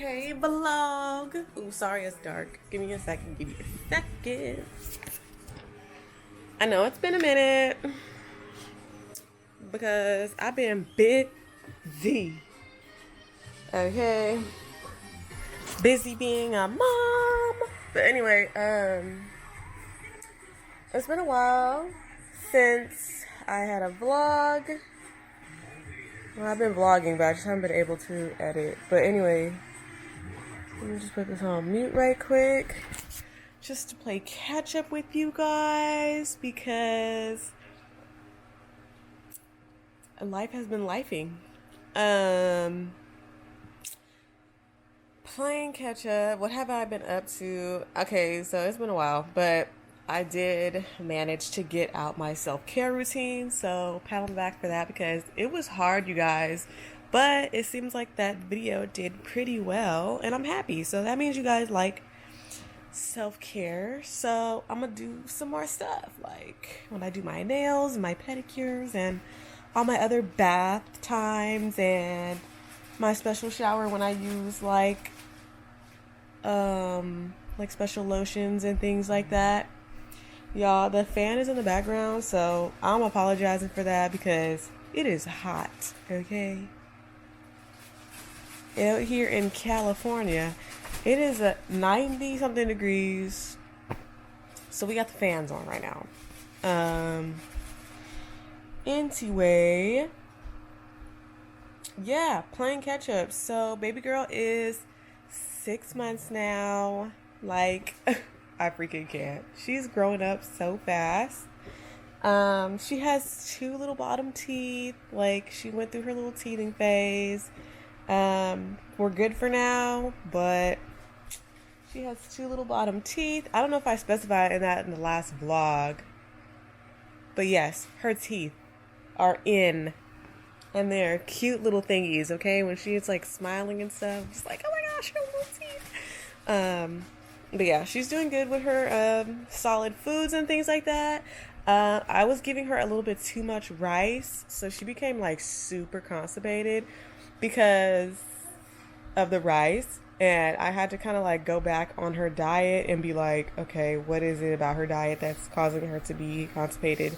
Hey vlog. Ooh, sorry it's dark. Give me a second. Give me a second. I know it's been a minute because I've been busy. Okay. Busy being a mom. But anyway, it's been a while since I had a vlog. Well, I've been vlogging, but I just haven't been able to edit. But anyway, let me just put this on mute right quick. Just to play catch up with you guys because life has been lifing. Playing catch up. What have I been up to? Okay, so it's been a while, but I did manage to get out my self-care routine. So pat on the back for that because it was hard, you guys. But it seems like that video did pretty well, and I'm happy. So that means you guys like self-care. So I'm gonna do some more stuff, like when I do my nails, my pedicures, and all my other bath times, and my special shower when I use like special lotions and things like that. Y'all, the fan is in the background, so I'm apologizing for that because it is hot, okay? Out here in California, it is a 90 something degrees. So we got the fans on right now. Anyway, yeah, playing catch up. So baby girl is 6 months now. Like, I freaking can't. She's growing up so fast. She has 2 little bottom teeth. Like, she went through her little teething phase. We're good for now, but she has 2 little bottom teeth. I don't know if I specified in the last vlog, but yes, her teeth are in, and they're cute little thingies. Okay, when she's like smiling and stuff, just like, oh my gosh, her little teeth. But yeah, she's doing good with her solid foods and things like that. I was giving her a little bit too much rice, so she became like super constipated because of the rice, and I had to kind of like go back on her diet and be like, okay, what is it about her diet that's causing her to be constipated?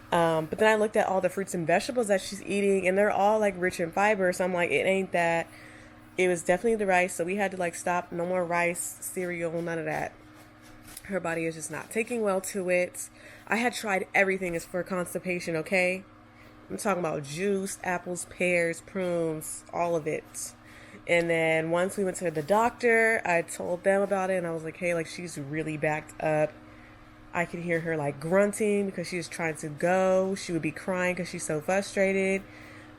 But then I looked at all the fruits and vegetables that she's eating, and they're all like rich in fiber, so I'm like, it ain't that. It was definitely the rice, so we had to like stop. No more rice, cereal, none of that. Her body is just not taking well to it. I had tried everything as for constipation, okay? I'm talking about juice, apples, pears, prunes, all of it. And then once we went to the doctor, I told them about it, and I was like, hey, like, she's really backed up. I could hear her like grunting because she was trying to go. She would be crying because she's so frustrated.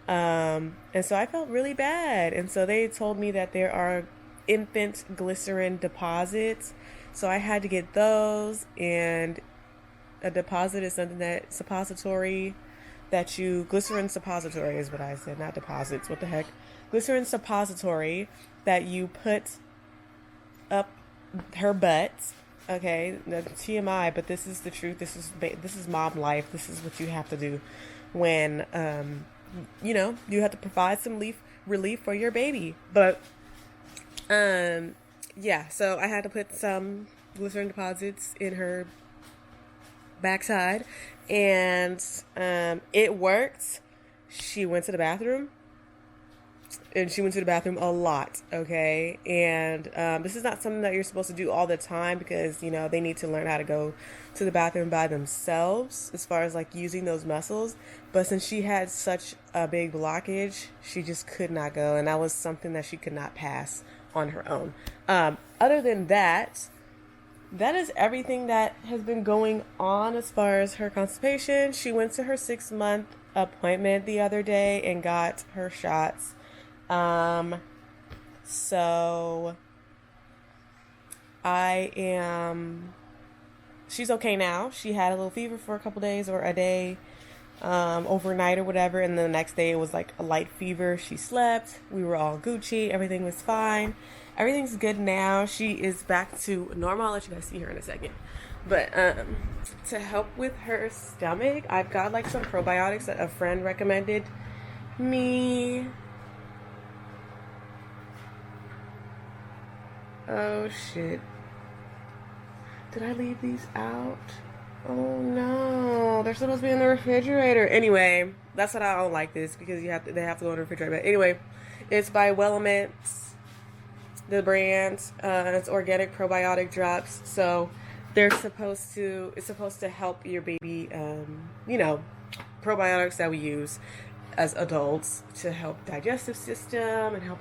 And so I felt really bad. And so they told me that there are infant glycerin deposits. So I had to get those. And a deposit is something that suppository that you, glycerin suppository is what I said, not deposits. What the heck? Glycerin suppository that you put up her butt. Okay, that's TMI, but this is the truth. This is mom life. This is what you have to do when you have to provide some relief for your baby. But yeah, so I had to put some glycerin deposits in her backside, and it worked. She went to the bathroom. And she went to the bathroom a lot, okay? And this is not something that you're supposed to do all the time because, they need to learn how to go to the bathroom by themselves as far as, like, using those muscles. But since she had such a big blockage, she just could not go. And that was something that she could not pass on her own. Other than that, that is everything that has been going on as far as her constipation. She went to her 6-month appointment the other day and got her shots. So she's okay now. She had a little fever for a couple days or a day, overnight or whatever. And then the next day it was like a light fever. She slept. We were all Gucci. Everything was fine. Everything's good now. She is back to normal. I'll let you guys see her in a second. But, to help with her stomach, I've got like some probiotics that a friend recommended me. Oh shit. Did I leave these out? Oh no, they're supposed to be in the refrigerator. Anyway, that's what I don't like this, because they have to go in the refrigerator. But anyway, it's by Elements, the brand. It's organic probiotic drops. So it's supposed to help your baby, probiotics that we use as adults to help digestive system and help,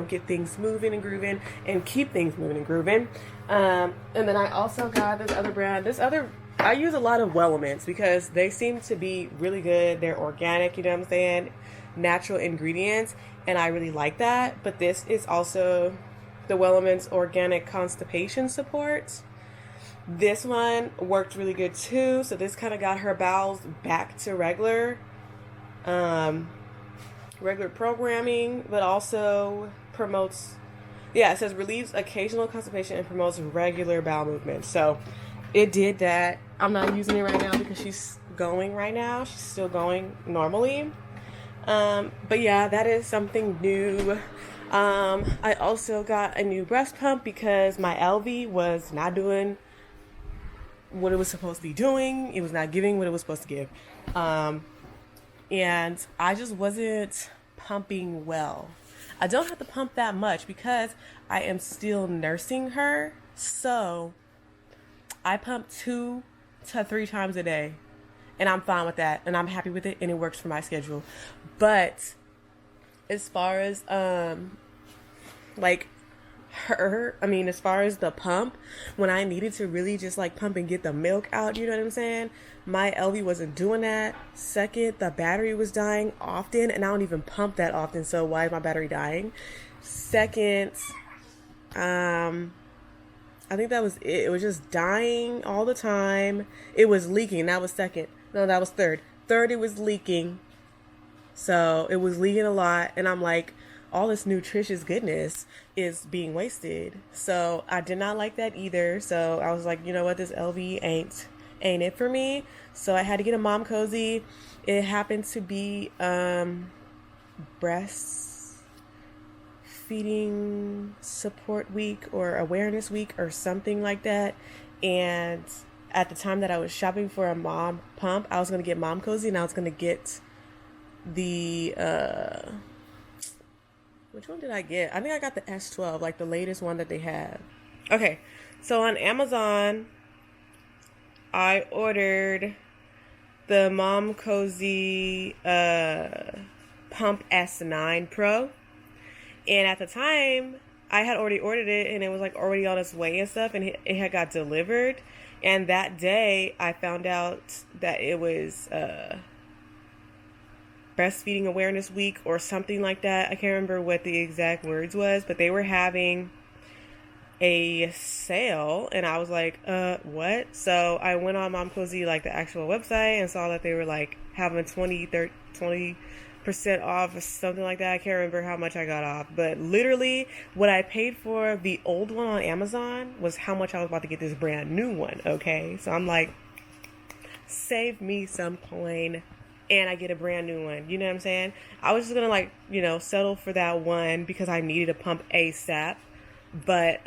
get things moving and grooving and keep things moving and grooving. And then I also got this other brand. I use a lot of Elements because they seem to be really good. They're organic, you know what I'm saying? Natural ingredients, and I really like that. But this is also the Elements Organic Constipation Support. This one worked really good too. So this kind of got her bowels back to regular programming, but also promotes, it says relieves occasional constipation and promotes regular bowel movement. So it did that. I'm not using it right now because she's going right now. She's still going normally. But yeah, that is something new. I also got a new breast pump because my LV was not doing what it was supposed to be doing. It was not giving what it was supposed to give. And I just wasn't pumping well. I don't have to pump that much because I am still nursing her. So I pump 2 to 3 times a day. And I'm fine with that. And I'm happy with it. And it works for my schedule. But as far as, as far as the pump, when I needed to really just pump and get the milk out, you know what I'm saying? My LV wasn't doing that. Second, the battery was dying often, and I don't even pump that often, so why is my battery dying? Second, I think that was it. It was just dying all the time. It was leaking. That was second. No, that was third. Third, it was leaking. So it was leaking a lot, and I'm like, all this nutritious goodness is being wasted. So I did not like that either. So I was like, you know what, this LV ain't it for me. So I had to get a mom cozy. It happened to be breastfeeding support week or awareness week or something like that. And at the time that I was shopping for a mom pump, I was going to get mom cozy, and I was going to get the which one did I get? I think I got the S12, the latest one that they have. Okay, so on Amazon, I ordered the Mom Cozy Pump S9 Pro. And at the time, I had already ordered it, and it was already on its way and stuff, and it had got delivered. And that day, I found out that it was breastfeeding awareness week or something like that. I can't remember what the exact words was, but they were having a sale, and I was like, what? So I went on Mom Cozy, the actual website, and saw that they were having 20% off or something like that. I can't remember how much I got off, but literally what I paid for the old one on Amazon was how much I was about to get this brand new one. Okay, so I'm like, save me some coin, and I get a brand new one. You know what I'm saying? I was just gonna settle for that one because I needed a pump ASAP. But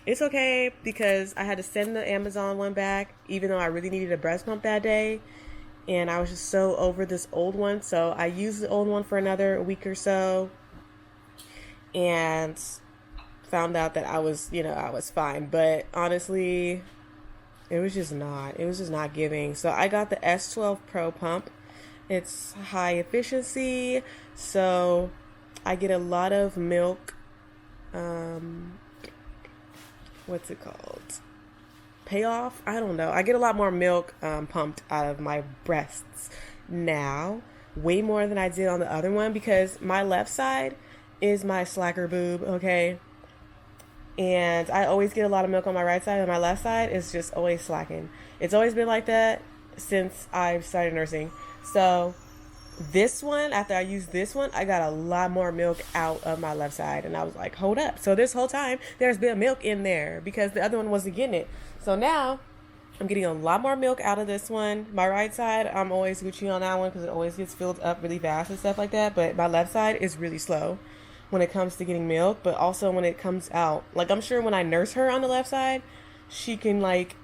it's okay because I had to send the Amazon one back, even though I really needed a breast pump that day. And I was just so over this old one. So I used the old one for another week or so and found out that I was fine. But honestly, it was just not giving. So I got the S12 Pro pump. It's high efficiency. So I get a lot of milk. What's it called? Payoff? I don't know. I get a lot more milk pumped out of my breasts now, way more than I did on the other one, because my left side is my slacker boob, okay? And I always get a lot of milk on my right side, and my left side is just always slacking. It's always been like that since I started nursing. So this one, after I used this one, I got a lot more milk out of my left side, and I was like, hold up. So this whole time there's been milk in there because the other one wasn't getting it. So now I'm getting a lot more milk out of this one. My right side, I'm always Gucci on that one because it always gets filled up really fast and stuff like that, but my left side is really slow when it comes to getting milk, but also when it comes out. Like, I'm sure when I nurse her on the left side, she can, like,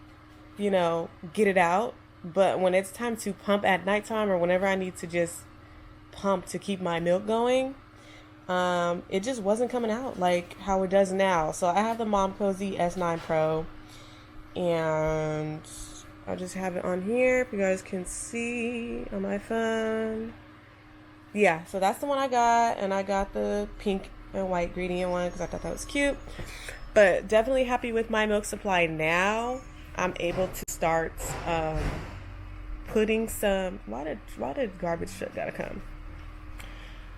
get it out. But when it's time to pump at nighttime or whenever I need to just pump to keep my milk going, it just wasn't coming out like how it does now. So I have the Mom Cozy S9 Pro, and I'll just have it on here if you guys can see on my phone. Yeah, so that's the one I got, and I got the pink and white gradient one because I thought that was cute. But definitely happy with my milk supply now. I'm able to start putting some. Why did garbage truck gotta come?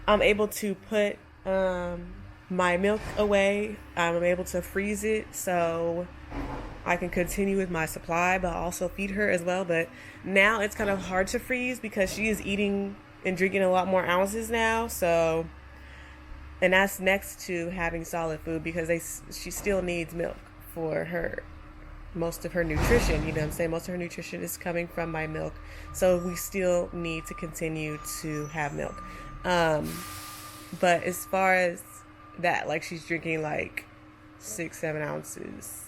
I'm able to put my milk away. I'm able to freeze it so I can continue with my supply, but also feed her as well. But now it's kind of hard to freeze because she is eating and drinking a lot more ounces now. So, and that's next to having solid food because she still needs milk for her most of her nutrition. You know what I'm saying? Most of her nutrition is coming from my milk, so we still need to continue to have milk. But as far as that, like, she's drinking like 6-7 ounces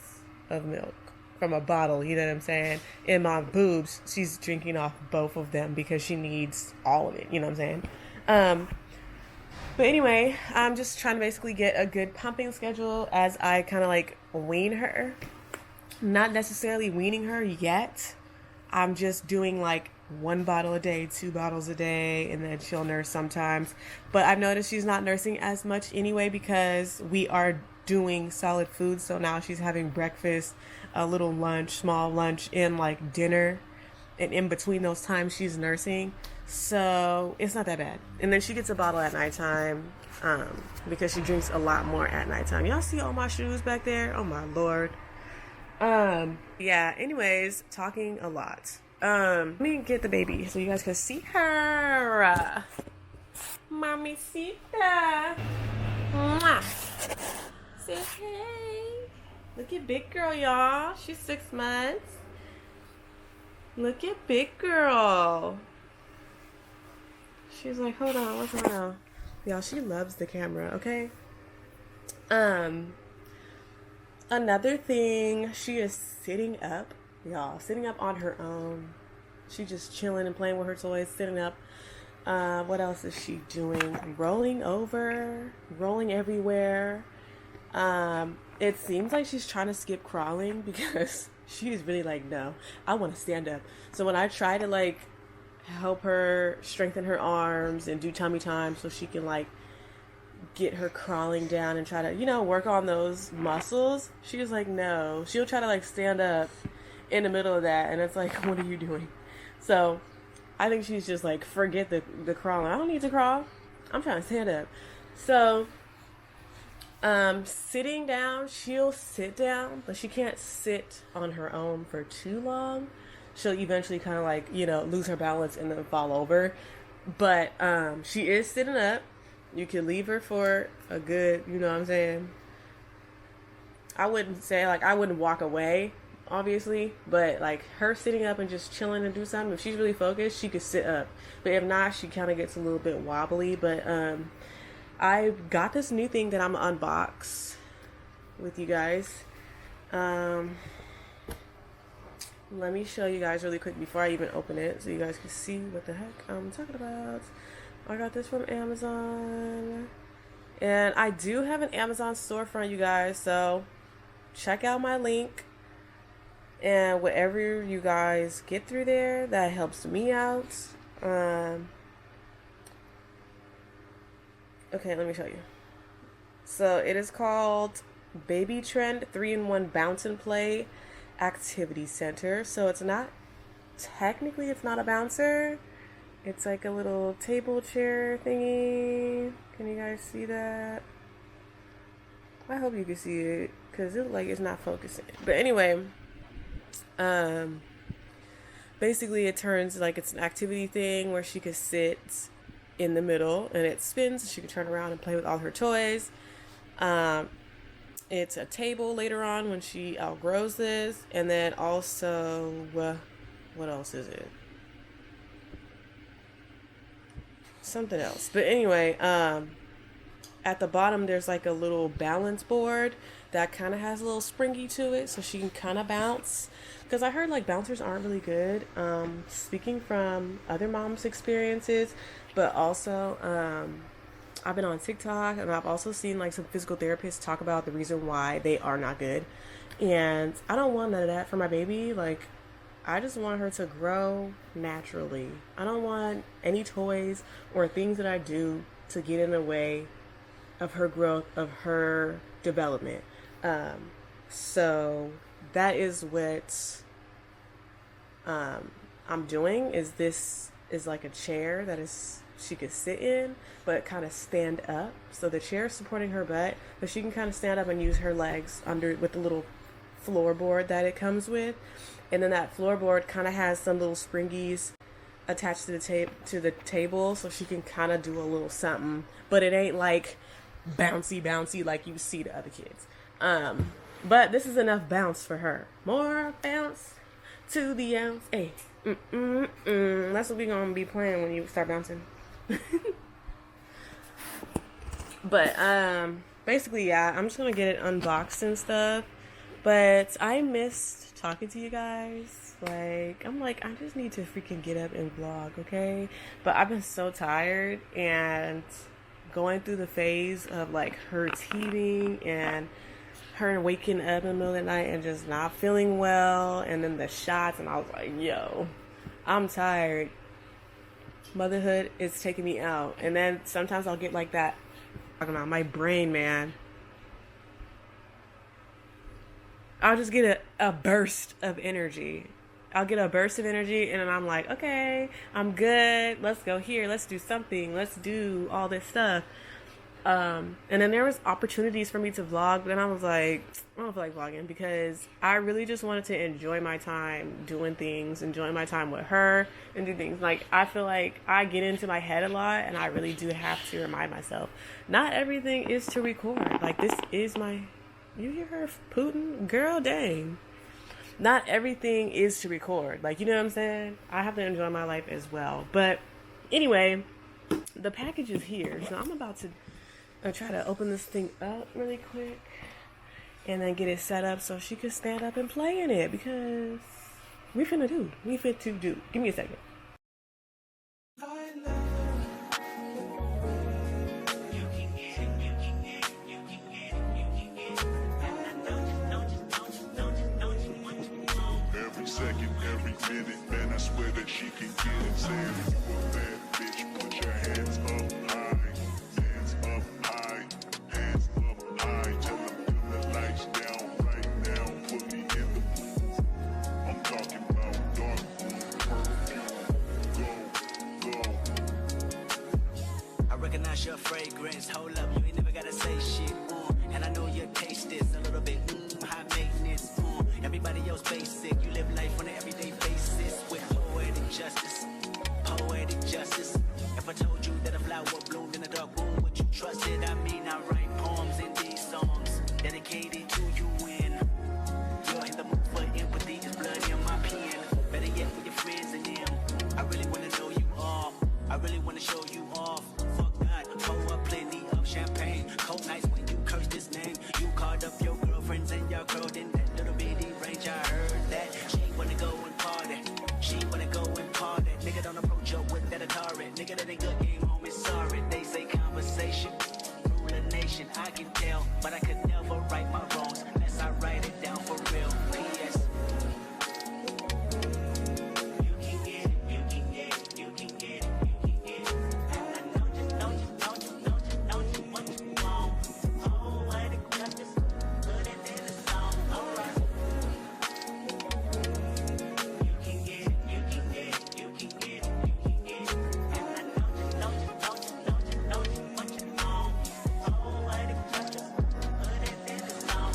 of milk from a bottle, you know what I'm saying? In my boobs, she's drinking off both of them because she needs all of it, you know what I'm saying? But anyway, I'm just trying to basically get a good pumping schedule as I kind of like wean her. Not necessarily weaning her yet. I'm just doing like 1 bottle a day, 2 bottles a day, and then she'll nurse sometimes. But I've noticed she's not nursing as much anyway because we are doing solid food. So now she's having breakfast, a little lunch, small lunch, and like dinner. And in between those times, she's nursing. So it's not that bad. And then she gets a bottle at nighttime because she drinks a lot more at nighttime. Y'all see all my shoes back there? Oh my Lord. Yeah, anyways, talking a lot. Let me get the baby so you guys can see her. Mamacita. Mwah. Say hey. Look at big girl, y'all. She's 6 months. Look at big girl. She's like, hold on, what's going on? Y'all, she loves the camera, okay? Another thing, she is sitting up, y'all, sitting up on her own. She's just chilling and playing with her toys, sitting up. What else is she doing? Rolling over, rolling everywhere. It seems like she's trying to skip crawling because she's really like, no, I want to stand up. So when I try to like help her strengthen her arms and do tummy time so she can like get her crawling down and try to, work on those muscles, she was like, no. She'll try to like stand up in the middle of that, and it's like, what are you doing? So I think she's just like, forget the crawling. I don't need to crawl. I'm trying to stand up. So sitting down, she'll sit down, but she can't sit on her own for too long. She'll eventually kind of like, lose her balance and then fall over. But she is sitting up. You can leave her for a good, you know what I'm saying? I wouldn't say, like, I wouldn't walk away, obviously. But, like, her sitting up and just chilling and do something, if she's really focused, she could sit up. But if not, she kind of gets a little bit wobbly. But I got this new thing that I'm going to unbox with you guys. Let me show you guys really quick before I even open it so you guys can see what the heck I'm talking about. I got this from Amazon. And I do have an Amazon storefront, you guys. So check out my link. And whatever you guys get through there, that helps me out. Okay, let me show you. So it is called Baby Trend 3-in-1 Bounce and Play Activity Center. So it's not a bouncer. It's like a little table chair thingy. Can you guys see that? I hope you can see it because it it's not focusing. But anyway, basically it turns like it's an activity thing where she could sit in the middle and it spins. She can turn around and play with all her toys. It's a table later on when she outgrows this. And then also, what else is it? Something else. But anyway, at the bottom there's like a little balance board that kind of has a little springy to it, so she can kind of bounce. Because I heard like bouncers aren't really good. Speaking from other moms' experiences, but also I've been on TikTok and I've also seen like some physical therapists talk about the reason why they are not good. And I don't want none of that for my baby. Like, I just want her to grow naturally. I don't want any toys or things that I do to get in the way of her growth, of her development. So that is what I'm doing. This is like a chair that is she could sit in but kind of stand up. So the chair is supporting her butt, but she can kind of stand up and use her legs under with the little floorboard that it comes with. And then that floorboard kind of has some little springies attached to the table, so she can kind of do a little something, but it ain't like bouncy like you see the other kids. But this is enough bounce for her. More bounce to the ounce. Hey, that's what we gonna be playing when you start bouncing. But basically, yeah, I'm just gonna get it unboxed and stuff. But I missed talking to you guys. Like, I'm like, I just need to freaking get up and vlog, okay? But I've been so tired and going through the phase of like her teething and her waking up in the middle of the night and just not feeling well, and then the shots, and I was like, yo, I'm tired. Motherhood is taking me out. And then sometimes I'll get like that, talking about my brain, man. I'll just get a burst of energy. I'll get a burst of energy, and then I'm like, okay, I'm good. Let's go here. Let's do something. Let's do all this stuff. And then there was opportunities for me to vlog, but then I was like, I don't feel like vlogging, because I really just wanted to enjoy my time doing things, enjoying my time with her, and do things. Like, I feel like I get into my head a lot, and I really do have to remind myself, not everything is to record. Like, this is my, you hear her, Putin? Girl, dang. Not everything is to record. Like, you know what I'm saying? I have to enjoy my life as well. But anyway, the package is here, so I'm about to try to open this thing up really quick and then get it set up so she can stand up and play in it, because we fit to do. Give me a second. Every second, every minute, man, I swear that she can get it. Saying, that bitch, put your hands up high. Hands up high. Hands up high. Tell them turn the lights down right now. Put me in the mood. I'm talking about dark perfume. Go. I recognize your fragrance. Hold up, you ain't never gotta say shit. And I know your taste is a little bit high maintenance. Everybody else basic. You live life on an everyday basis with poetic justice. Poetic justice. If I told you that a flower bloomed in a dark room, would you trust it? I mean, I write poems in these songs dedicated to you when you're in the mood for empathy. There's blood in my pen. Better yet, with your friends and them. I really wanna know you all. I really wanna show you off. Fuck God, pour up plenty of champagne. Cold nights when you curse this name. You called up your girlfriends and y'all curled in that little bitty range. I heard that she wanna go and party. She wanna go and party. Nigga don't approach her with that Atari. Nigga that ain't good game home is sorry. They say conversation rule a nation. I can tell, but I could never right my wrongs unless I write it down for real. P.S. You can get it, you can get it, you can get it, you can get it. I know you what you want. Oh, I think justice, put it in the song. Alright. You can get it, you can get it, you can get it, you can get it. I know you what you want. Oh, I think justice, put it in the song.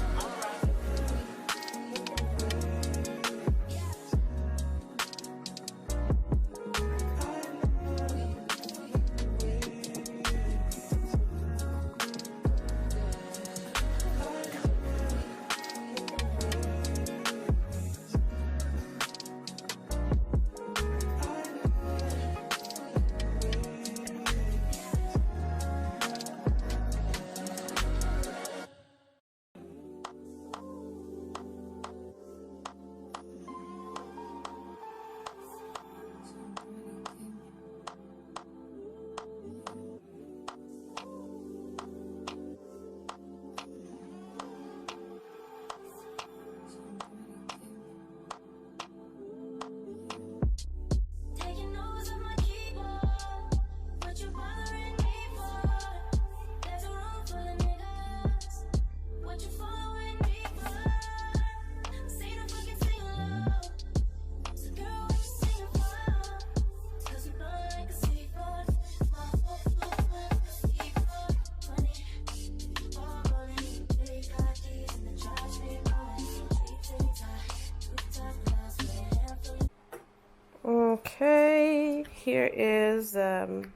Okay, here is the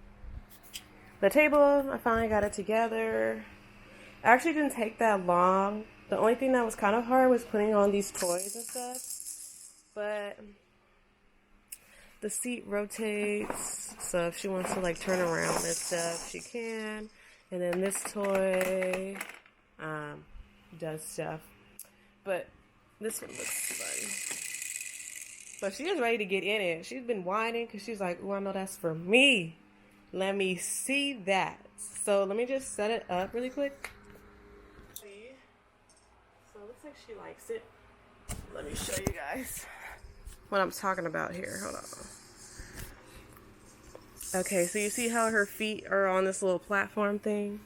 table. I finally got it together. It actually didn't take that long. The only thing that was kind of hard was putting on these toys and stuff. But the seat rotates, so if she wants to like turn around and stuff, she can. And then this toy does stuff. But this one looks fun. But she is ready to get in it. She's been whining because she's like, oh, I know that's for me. Let me see that. So let me just set it up really quick. So it looks like she likes it. Let me show you guys what I'm talking about here. Hold on. Okay, so you see how her feet are on this little platform thing?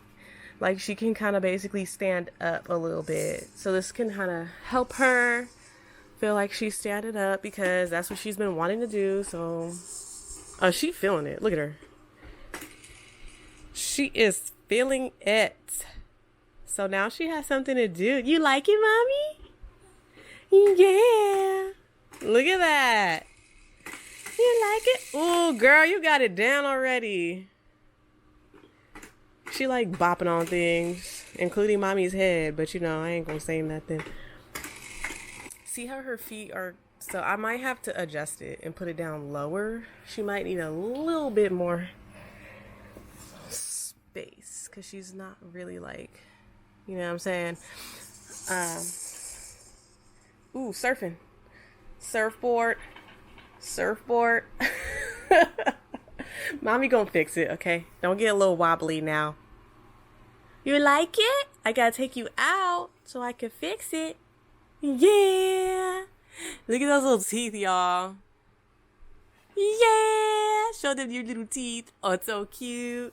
Like she can kind of basically stand up a little bit. So this can kind of help her feel like she's standing up because that's what she's been wanting to do. So, oh, she's feeling it. Look at her. She is feeling it. So now she has something to do. You like it, mommy? Yeah. Look at that. You like it? Oh, girl, you got it down already. She like bopping on things, including mommy's head. But you know, I ain't gonna say nothing. See how her feet are, so I might have to adjust it and put it down lower. She might need a little bit more space because she's not really like, you know what I'm saying? Ooh, surfing. Surfboard. Mommy gonna fix it, okay? Don't get a little wobbly now. You like it? I gotta take you out so I can fix it. Yeah. Look at those little teeth, y'all. Yeah. Show them your little teeth. Oh, it's so cute.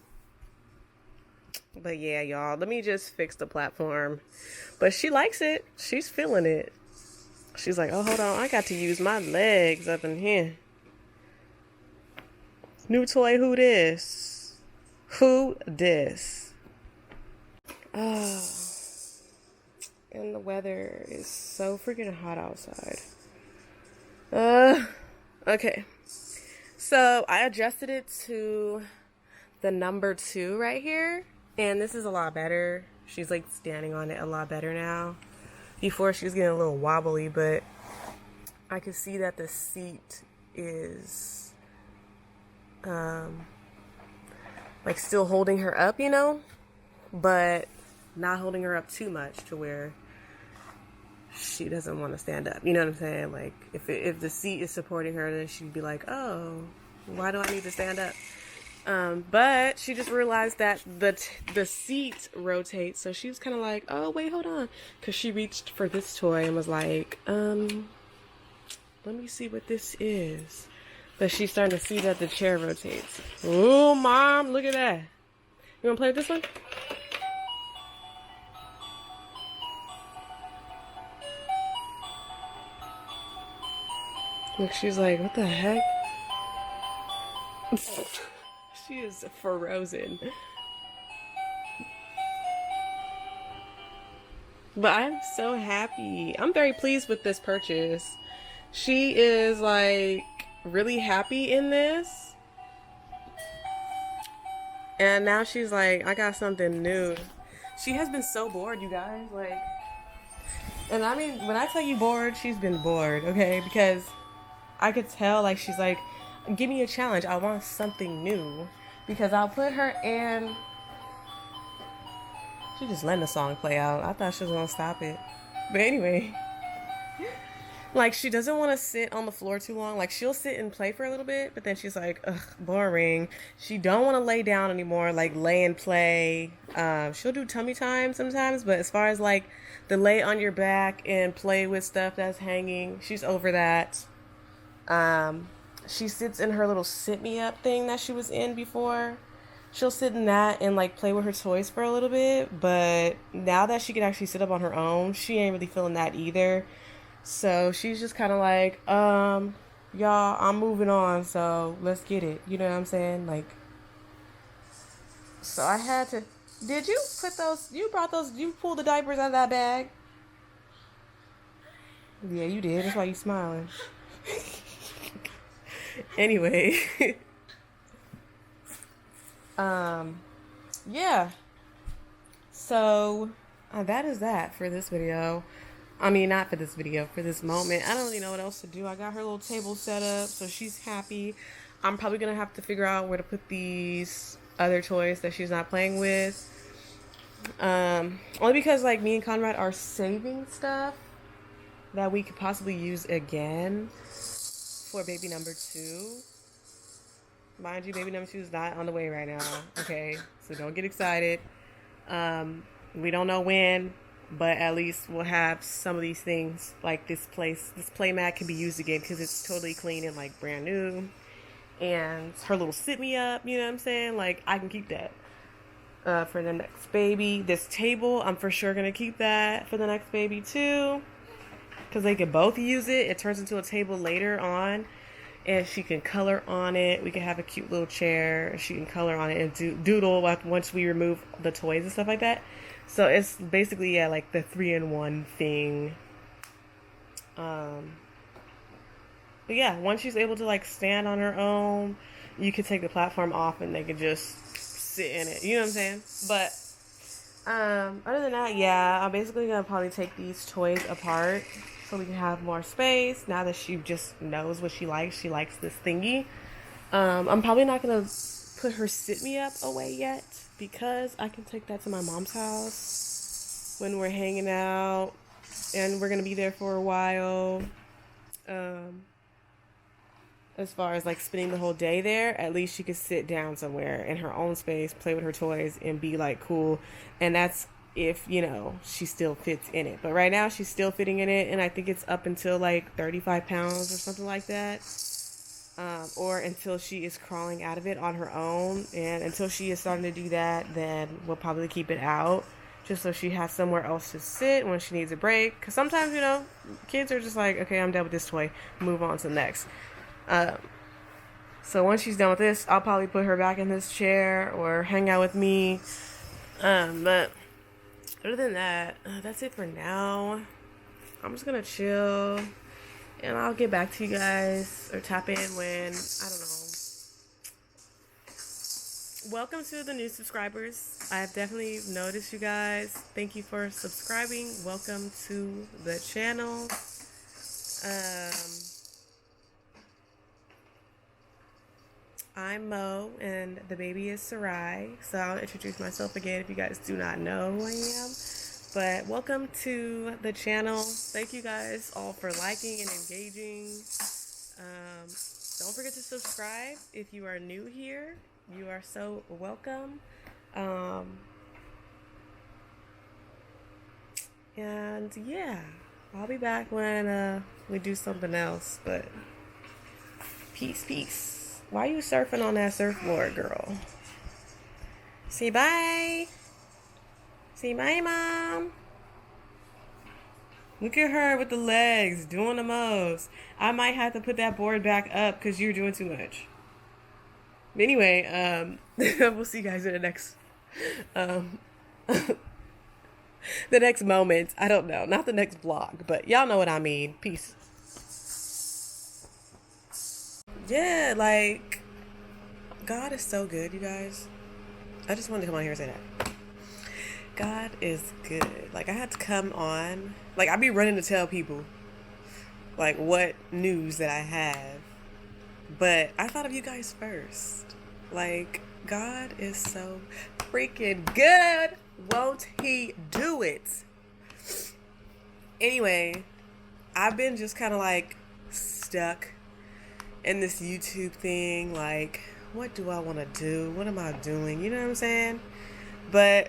But yeah, y'all. Let me just fix the platform. But she likes it. She's feeling it. She's like, oh, hold on. I got to use my legs up in here. New toy, who this? Who this? Oh. And the weather is so freaking hot outside. Okay. So I adjusted it to the number 2 right here. And this is a lot better. She's like standing on it a lot better now. Before she was getting a little wobbly, but I could see that the seat is like still holding her up, you know, but not holding her up too much to where she doesn't want to stand up. You know what I'm saying? Like if the seat is supporting her, then she'd be like, oh, why do I need to stand up? But she just realized that the seat rotates, so she was kind of like, oh wait, hold on, because she reached for this toy and was like, let me see what this is. But she's starting to see that the chair rotates. Oh, mom, look at that. You want to play with this one? Look, she's like, what the heck? She is frozen. But I'm so happy. I'm very pleased with this purchase. She is like really happy in this. And now she's like, I got something new. She has been so bored, you guys. Like, and I mean, when I tell you bored, she's been bored, okay? Because I could tell, like, she's like, give me a challenge. I want something new. Because I'll put her in. She just letting the song play out. I thought she was going to stop it. But anyway. Like, she doesn't want to sit on the floor too long. Like, she'll sit and play for a little bit. But then she's like, ugh, boring. She don't want to lay down anymore. Like, lay and play. She'll do tummy time sometimes. But as far as, like, the lay on your back and play with stuff that's hanging, she's over that. She sits in her little sit me up thing that she was in before. She'll sit in that and like play with her toys for a little bit, but now that she can actually sit up on her own, she ain't really feeling that either. So she's just kind of like, y'all, I'm moving on, so let's get it. You know what I'm saying? Like, so I had to. Did you put those? You brought those? You pulled the diapers out of that bag? Yeah, you did. That's why you smiling. Anyway, yeah. So that is that for this video. I mean, not for this video, for this moment. I don't really know what else to do. I got her little table set up, so she's happy. I'm probably gonna have to figure out where to put these other toys that she's not playing with. Only because like me and Conrad are saving stuff that we could possibly use again for baby number 2. Mind you, baby number 2 is not on the way right now. Okay, so don't get excited. We don't know when, but at least we'll have some of these things. Like this play mat can be used again because it's totally clean and like brand new. And her little sit me up, you know what I'm saying? Like I can keep that for the next baby. This table, I'm for sure gonna keep that for the next baby too, because they can both use it. It turns into a table later on, and she can color on it. We can have a cute little chair. She can color on it and doodle once we remove the toys and stuff like that. So it's basically, yeah, like the 3-in-1 thing. But yeah, once she's able to like stand on her own, you can take the platform off and they can just sit in it. You know what I'm saying? But other than that, yeah, I'm basically gonna probably take these toys apart so we can have more space. Now that she just knows what she likes this thingy. I'm probably not gonna put her sit me up away yet because I can take that to my mom's house when we're hanging out and we're gonna be there for a while. As far as like spending the whole day there, at least she could sit down somewhere in her own space, play with her toys, and be like cool. And that's if, you know, she still fits in it. But right now she's still fitting in it, and I think it's up until like 35 pounds or something like that. Or until she is crawling out of it on her own. And until she is starting to do that, then we'll probably keep it out just so she has somewhere else to sit when she needs a break. Because sometimes, you know, kids are just like, okay, I'm done with this toy, move on to the next. So once she's done with this, I'll probably put her back in this chair or hang out with me. But other than that, that's it for now. I'm just gonna chill and I'll get back to you guys or tap in when, I don't know. Welcome to the new subscribers. I've definitely noticed you guys. Thank you for subscribing. Welcome to the channel. I'm Mo, and the baby is Sarai. So I'll introduce myself again if you guys do not know who I am. But welcome to the channel. Thank you guys all for liking and engaging. Don't forget to subscribe if you are new here. You are so welcome. And yeah, I'll be back when we do something else. But peace. Why are you surfing on that surfboard, girl? Say bye. Say bye, Mom. Look at her with the legs, doing the most. I might have to put that board back up because you're doing too much. Anyway, we'll see you guys in the next, the next moment. I don't know. Not the next vlog, but y'all know what I mean. Peace. Yeah, like, God is so good, you guys. I just wanted to come on here and say that. God is good. Like, I had to come on. Like, I be running to tell people, like, what news that I have. But I thought of you guys first. Like, God is so freaking good. Won't he do it? Anyway, I've been just kind of, like, stuck in this YouTube thing, like, what do I want to do? What am I doing? You know what I'm saying? But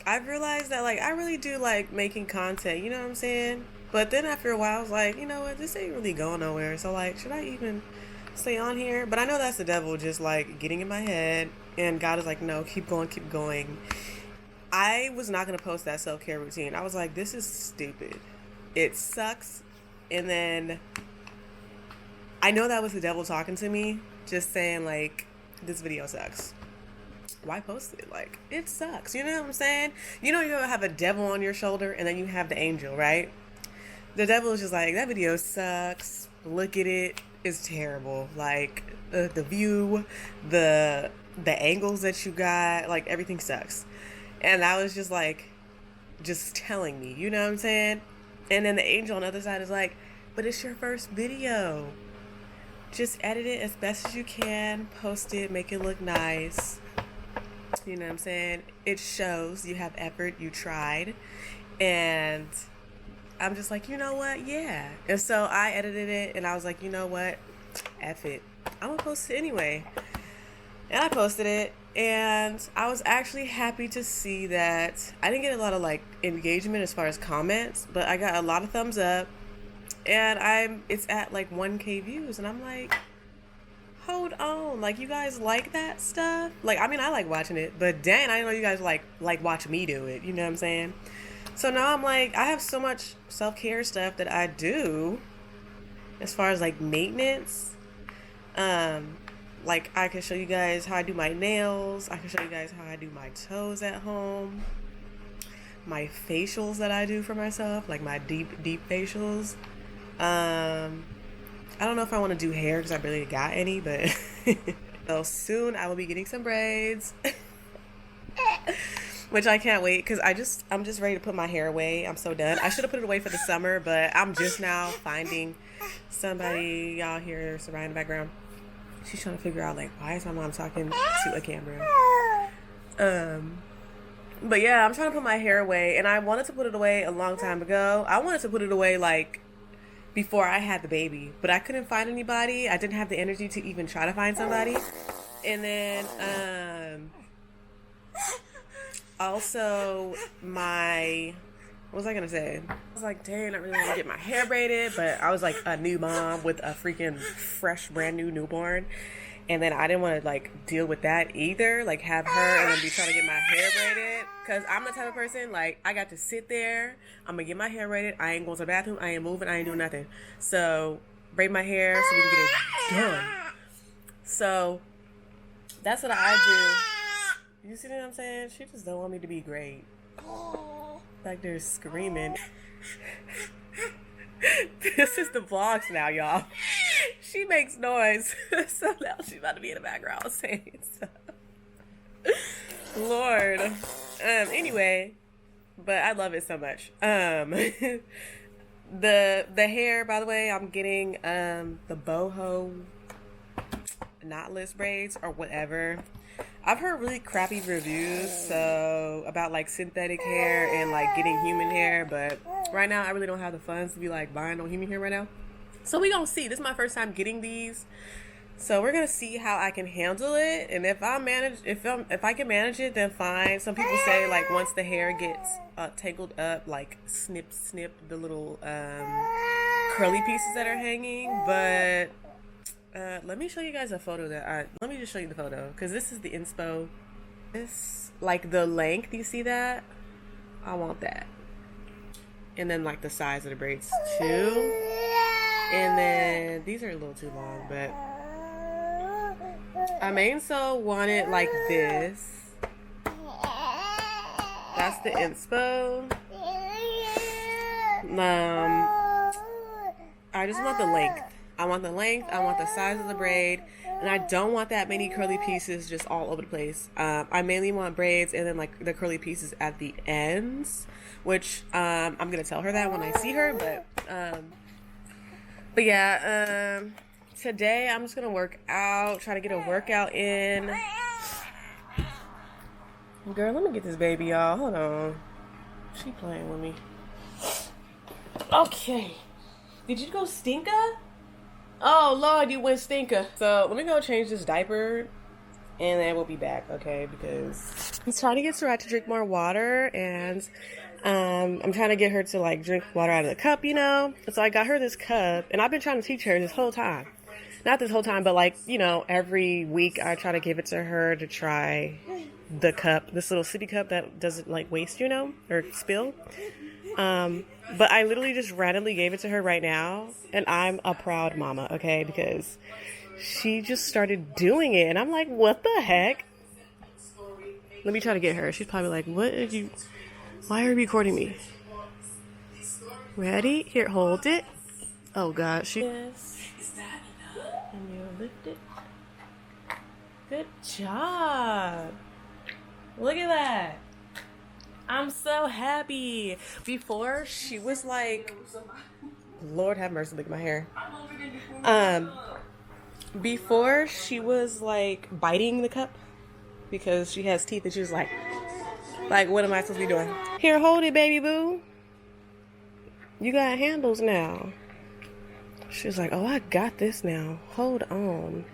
I've realized that, like, I really do like making content, you know what I'm saying? But then after a while, I was like, you know what? This ain't really going nowhere. So, like, should I even stay on here? But I know that's the devil just, like, getting in my head. And God is like, no, keep going. I was not going to post that self-care routine. I was like, this is stupid. It sucks. And then I know that was the devil talking to me, just saying, like, this video sucks. Why post it? Like, it sucks. You know what I'm saying? You know, you have a devil on your shoulder, and then you have the angel, right? The devil is just like, that video sucks. Look at it. is terrible. Like the view, the angles that you got, like everything sucks. And I was just like, just telling me, you know what I'm saying? And then the angel on the other side is like, but it's your first video. Just edit it as best as you can, post it, make it look nice. You know what I'm saying? It shows you have effort, you tried. And I'm just like, you know what? Yeah. And so I edited it and I was like, you know what? F it. I'm gonna post it anyway. And I posted it and I was actually happy to see that I didn't get a lot of like engagement as far as comments, but I got a lot of thumbs up and it's at like 1K views and I'm like, hold on, like you guys like that stuff? Like, I mean, I like watching it, but dang, I didn't know you guys like watch me do it, you know what I'm saying? So now I'm like, I have so much self-care stuff that I do as far as like maintenance. Like I can show you guys how I do my nails. I can show you guys how I do my toes at home. My facials that I do for myself, like my deep facials. I don't know if I want to do hair because I barely got any, but so soon I will be getting some braids. Which I can't wait because I'm just ready to put my hair away. I'm so done. I should have put it away for the summer, but I'm just now finding somebody. Y'all hear Sarai in the background. She's trying to figure out like, why is my mom talking to a camera? But yeah, I'm trying to put my hair away and I wanted to put it away a long time ago. I wanted to put it away like before I had the baby, but I couldn't find anybody. I didn't have the energy to even try to find somebody. And then, also what was I gonna say? I was like, dang, I really want to get my hair braided, but I was like a new mom with a freaking fresh, brand new newborn. And then I didn't want to like deal with that either, like have her and then be trying to get my hair braided. Cause I'm the type of person, like I got to sit there, I'm gonna get my hair braided, I ain't going to the bathroom, I ain't moving, I ain't doing nothing. So braid my hair so we can get it done. So that's what I do. You see what I'm saying? She just don't want me to be great. Like they're screaming. This is the vlogs now, y'all. She makes noise. So now she's about to be in the background saying stuff. Lord. Anyway, but I love it so much. The hair, by the way, I'm getting the boho knotless braids or whatever. I've heard really crappy reviews about like synthetic hair and like getting human hair, but right now I really don't have the funds to be like buying on human hair right now. So we gonna see. This is my first time getting these, so we're gonna see how I can handle it. And if I can manage it, then fine. Some people say like once the hair gets tangled up, like snip the little curly pieces that are hanging, but. Let me show you guys a photo let me just show you the photo because this is the inspo. This, like the length, you see that? I want that. And then like the size of the braids too. And then these are a little too long, but I mainly want it like this. That's the inspo. I just want the length. I want the length, I want the size of the braid, and I don't want that many curly pieces just all over the place. I mainly want braids and then like the curly pieces at the ends, which I'm gonna tell her that when I see her, but yeah, today I'm just gonna work out, try to get a workout in. Girl, let me get this baby, y'all. Hold on. She playing with me. Okay. Did you go stinker? Oh, Lord, you went stinker. So, let me go change this diaper, and then we'll be back, okay? Because I'm trying to get Sarai to drink more water, and I'm trying to get her to, like, drink water out of the cup, you know? So, I got her this cup, and I've been trying to teach her this whole time. Not this whole time, but, like, you know, every week I try to give it to her to try the cup, this little sippy cup that doesn't, like, waste, you know, or spill. But I literally just randomly gave it to her right now, and I'm a proud mama, okay, because she just started doing it, and I'm like, what the heck? Let me try to get her. She's probably like, why are you recording me? Ready? Here, hold it. Oh, God, lift it. Good job. Look at that. I'm so happy. Before, she was like, Lord have mercy, look at my hair. Before, she was like biting the cup because she has teeth, and she was like, what am I supposed to be doing? Here, hold it, baby boo. You got handles now. She was like, oh, I got this now. Hold on.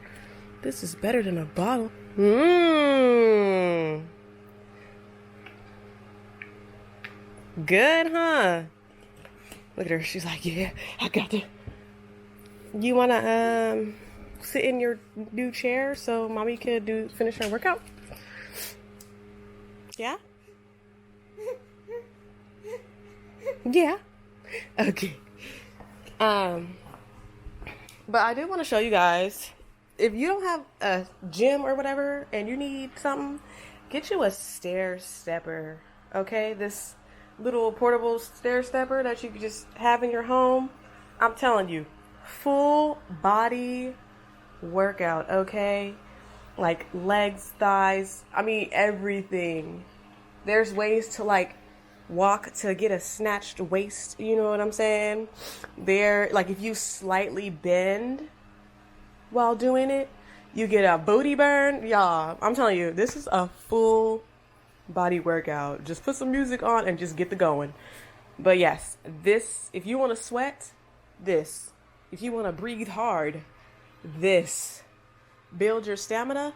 This is better than a bottle. Mmm. Good, huh? Look at her. She's like, yeah, I got it. You want to sit in your new chair so mommy could finish her workout? Yeah? Yeah. Okay. But I did want to show you guys, if you don't have a gym or whatever and you need something, get you a stair stepper. Okay? This little portable stair stepper that you can just have in your home. I'm telling you, full body workout, okay? Like legs, thighs, I mean everything. There's ways to like walk to get a snatched waist, you know what I'm saying? Like if you slightly bend while doing it, you get a booty burn. Y'all, I'm telling you, this is a full body workout. Just put some music on and just get the going. But yes, this, if you want to sweat, this. If you want to breathe hard, this. Build your stamina,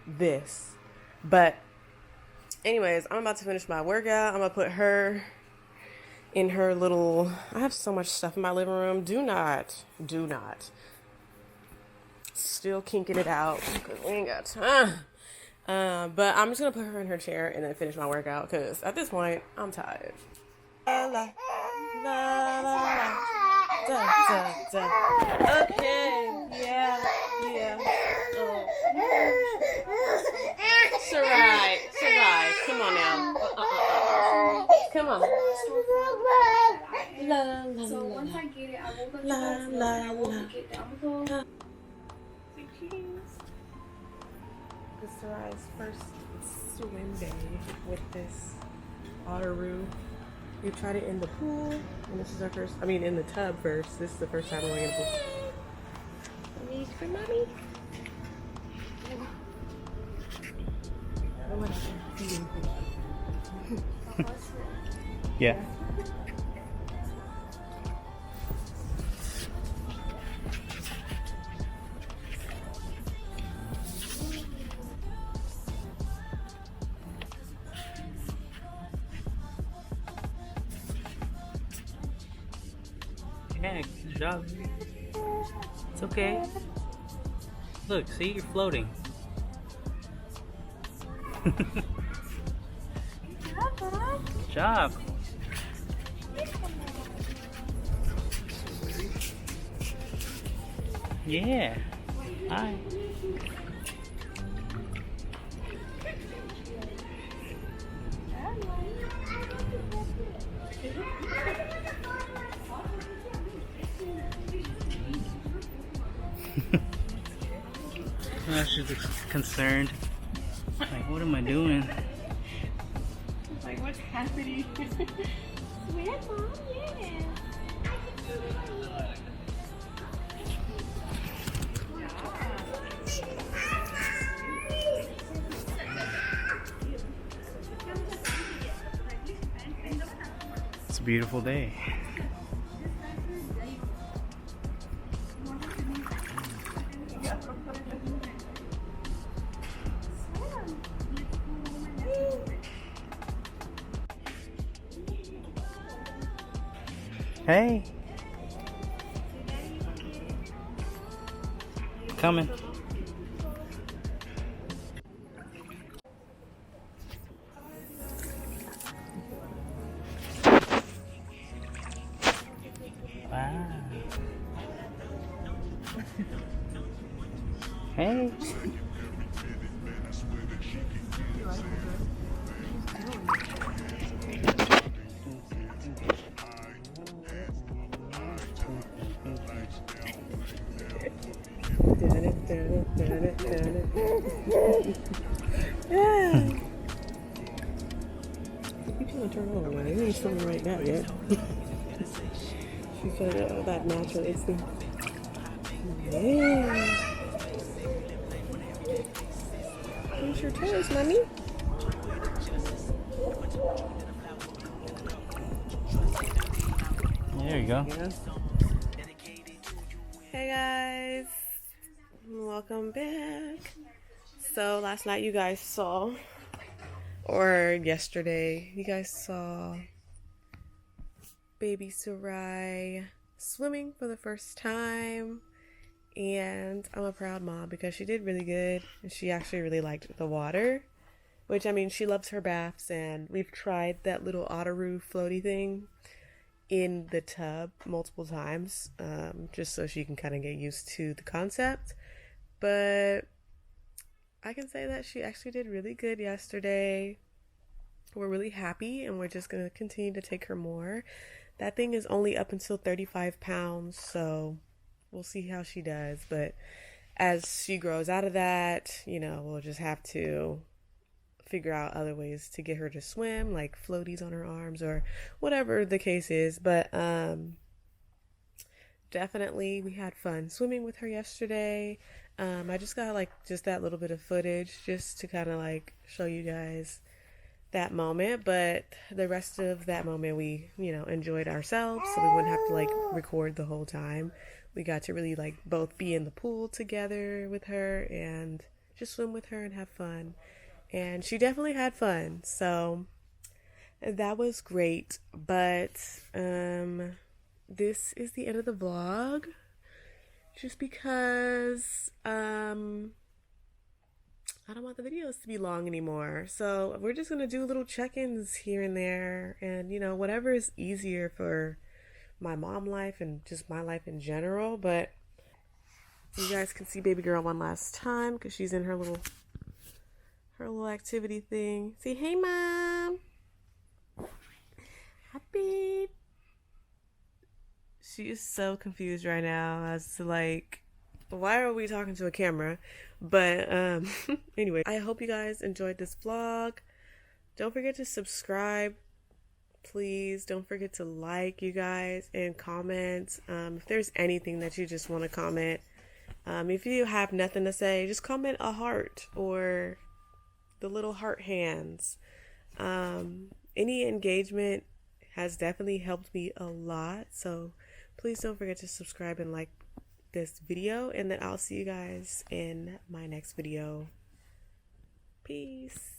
this. But anyways, I'm about to finish my workout. I'm gonna put her in her little, I have so much stuff in my living room. Do not still kinking it out because we ain't got time. But I'm just gonna put her in her chair and then finish my workout because at this point I'm tired. La, la, la, la, la. Da, da, da. Okay, yeah. Oh. Sarai, come on now. Come on. La, la, So la, once I get it, I will go to la, the la, I will la. get down with her. This is Sarai's first swim day with this otteroo. We tried it in the pool, and this is our first, in the tub first. This is the first time we're going in the pool. Need for mommy. Yeah. Yeah, good job. It's okay. Look, see, you're floating. Good job. Yeah. Hi. Now she's concerned. Like, what am I doing? Like, what's happening? Where's mom? Yeah. It's a beautiful day. Hey. Coming. Wow. Hey. Did Yeah. You trying to turn over, man. You ain't swimming right now yet. She said that natural instinct. Yeah. Here's your toes, mommy. There you go. Yeah. Hey guys, welcome back. So last night you guys saw, or yesterday, you guys saw baby Sarai swimming for the first time. And I'm a proud mom because she did really good. And she actually really liked the water. Which, I mean, she loves her baths. And we've tried that little Otteroo floaty thing in the tub multiple times. Just so she can kind of get used to the concept. But I can say that she actually did really good yesterday. We're really happy. And we're just going to continue to take her more. That thing is only up until 35 pounds. So we'll see how she does, but as she grows out of that, you know, we'll just have to figure out other ways to get her to swim, like floaties on her arms or whatever the case is. But definitely we had fun swimming with her yesterday. I just got like just that little bit of footage just to kind of like show you guys that moment, but the rest of that moment we, you know, enjoyed ourselves, so we wouldn't have to like record the whole time. We got to really like both be in the pool together with her and just swim with her and have fun. And she definitely had fun. So that was great. But this is the end of the vlog. Just because I don't want the videos to be long anymore. So we're just going to do little check-ins here and there. And, you know, whatever is easier for my mom life and just my life in general. But you guys can see baby girl one last time because she's in her little activity thing. Say hey mom. Happy. She is so confused right now as to like, why are we talking to a camera? But anyway, I hope you guys enjoyed this vlog. Don't forget to subscribe. Please don't forget to like, you guys, and comment. If there's anything that you just want to comment. If you have nothing to say, just comment a heart or the little heart hands. Any engagement has definitely helped me a lot. So please don't forget to subscribe and like this video. And then I'll see you guys in my next video. Peace.